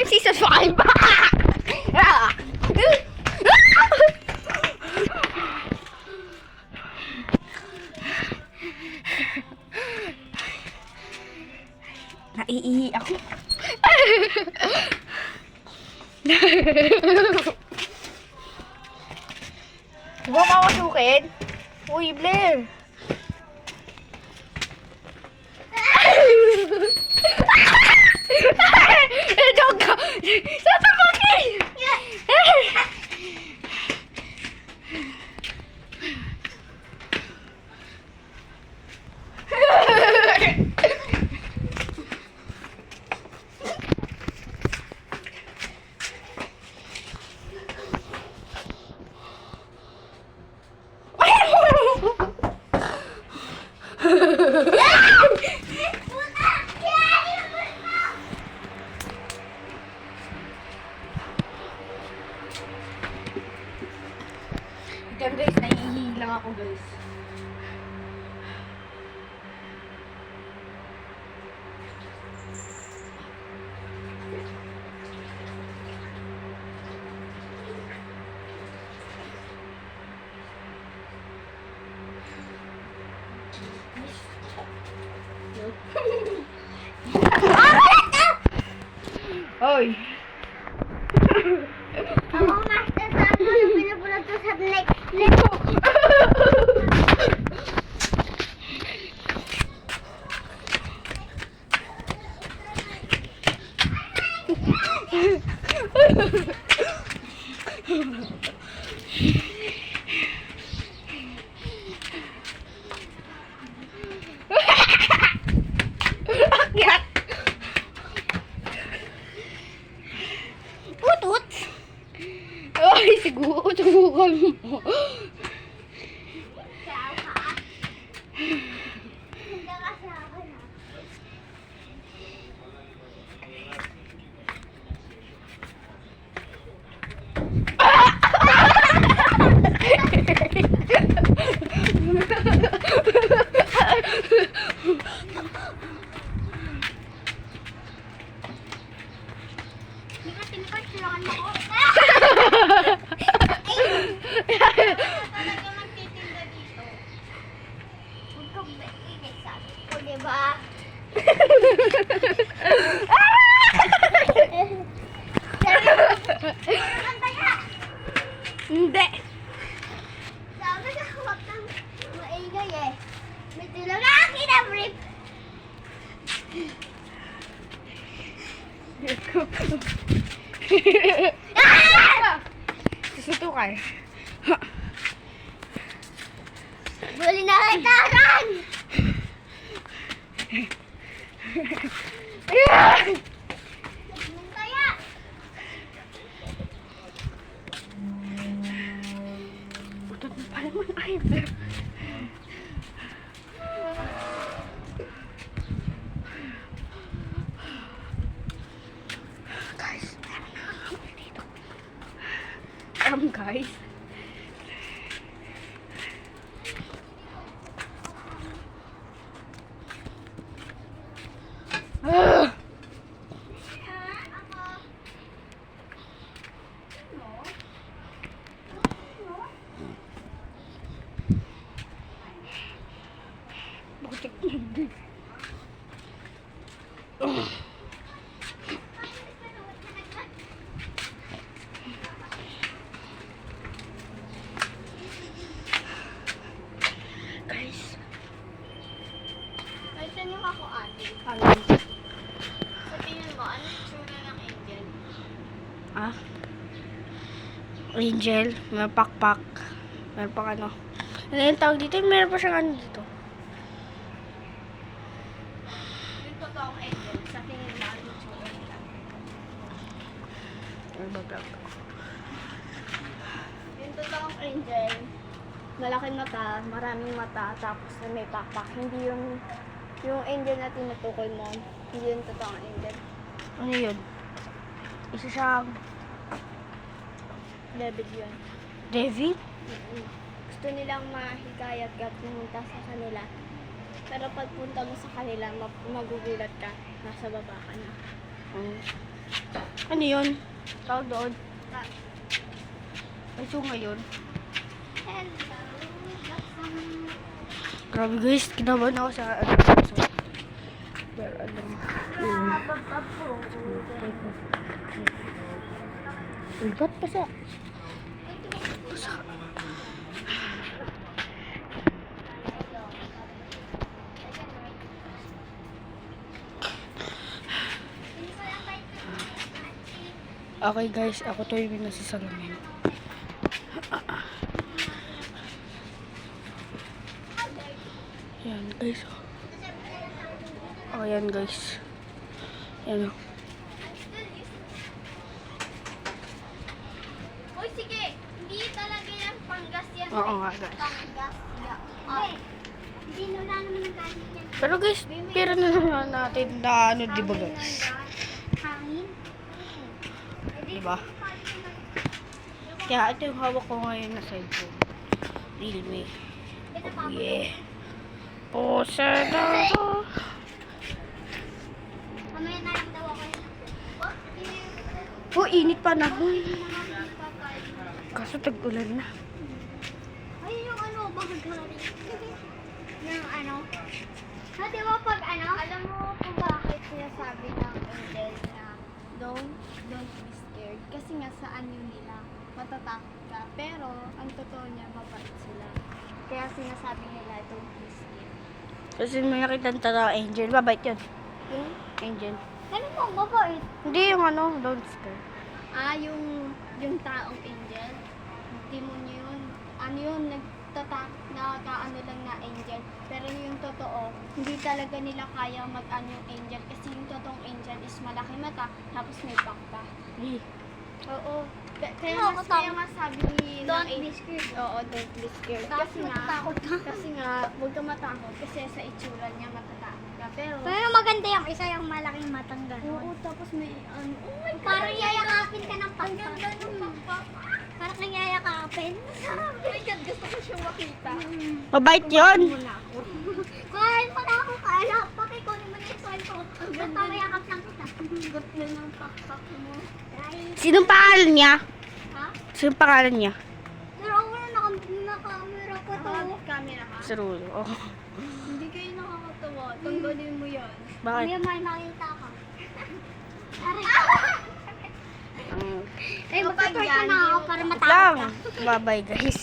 Season 5. Naiihi ako. Huwag mawasukin. Uy, Blair. Joke ka. Sasabukin. Diyan guys, naiihi lang ako guys. Oy. Ako master sa ako na pinapulot ko sa next. Akyat. Utut. Ay, siguro. Subukan mo. Diba? Hindi. Sabi ka huwag kang maingay eh. May tulong akin ang rip. Susutukan. Buli na kitaran! Kaya! Utot mo pa naman. Ay, Blair. Guys, meron na kami dito. Guys. Butik hindi. Guys, Ay, tanong ako ate. ano? Sa tingin mo, ano yung tsura ng angel? Ah? Angel, may pakpak. Meron pa ano. Ano yung tawag dito? Meron pa siyang ano dito. Yung totoong angel, sa tingin mo, ano yung tsura nila? Ano ba vlog? Yung totoong angel, malaking mata, maraming mata, tapos na may pakpak. Hindi yung angel na tinutukoy mo, hindi yung totoong angel. Ano yun? Isa siyang David yun. David? Gusto nilang mahikayat ka pumunta sa kanila. Pero pagpunta mo sa kanila, magugulat ka. Nasa baba ka na. Ano yun? Tawag doon. Ay, so ngayon. Grabe guys, kinabahan ako sa ano. Pero ano. Uy, ba't pasa? Okay guys, ako to yung nasa salamin. Yan guys. Oh, yan guys. Yan o. Uy, sige. Hindi talaga yan panggas yan. Oo nga guys. Panggas. Okay. Hindi na naman ang galit yan. Pero guys, pera na naman natin na ano, di ba guys? Hangin. Diba? Kaya ito yung hawak ko ngayon na cellphone. Realme. Oh yeah. Posada. Mamaya na lang daw ako. Oh, init pa na. Kaso tag-ulan na. Ay, yung ano, bahagari. Yung ano. Ha, di ba pag ano? Alam mo kung bakit sinasabi ng angel na don't be scared. Kasi nga sa anyo nila, matatakot ka. Pero, ang totoo niya, mabait sila. Kaya sinasabi nila, don't be scared. Kasi may nakita na angel. Mabait yun. Yung? Angel. Ano mo, mabait? Hindi yung ano, don't scare. Ah, yung taong angel. Demonyo yun. Ano yun, nagkakaano lang na angel. Pero yung totoo, hindi talaga nila kaya mag-ano yung angel. Kasi yung totoong angel is malaki mata, tapos may pakta. Oo. Kaya nga sabi ni Don't ng be scared. Oo, don't be scared. Tapos matatakot ka. Kasi nga, huwag ka matakot. Kasi sa itsura niya matatakot ka. Pero maganda yung isa yung malaking matang oo, gano'n. tapos may ano, oh my God. Parang yayakapin ka ng Ang pakpak. ganda ng pakpak. Parang nang yayakapin. Oh my God, gusto ko siyang makita. Mabait yun. Muna ako. Kahit pala ako kala, pakikunin mo na yung cellphone. Ba't pamayakap lang kita? Got na ng pakpak mo. Right. Sinong pangalan niya? Ha? Sinong pangalan niya? Pero wala nakamera ko to. Camera ka? Si Rulo. Oh. Hindi kayo nakakatawa. Tanggalin mo yan. Bakit? May makita ka. Aray. Mm. Ay, Kapag magka-twerk yan, na ako di- para Wait matakot lang. ka. Bye-bye guys.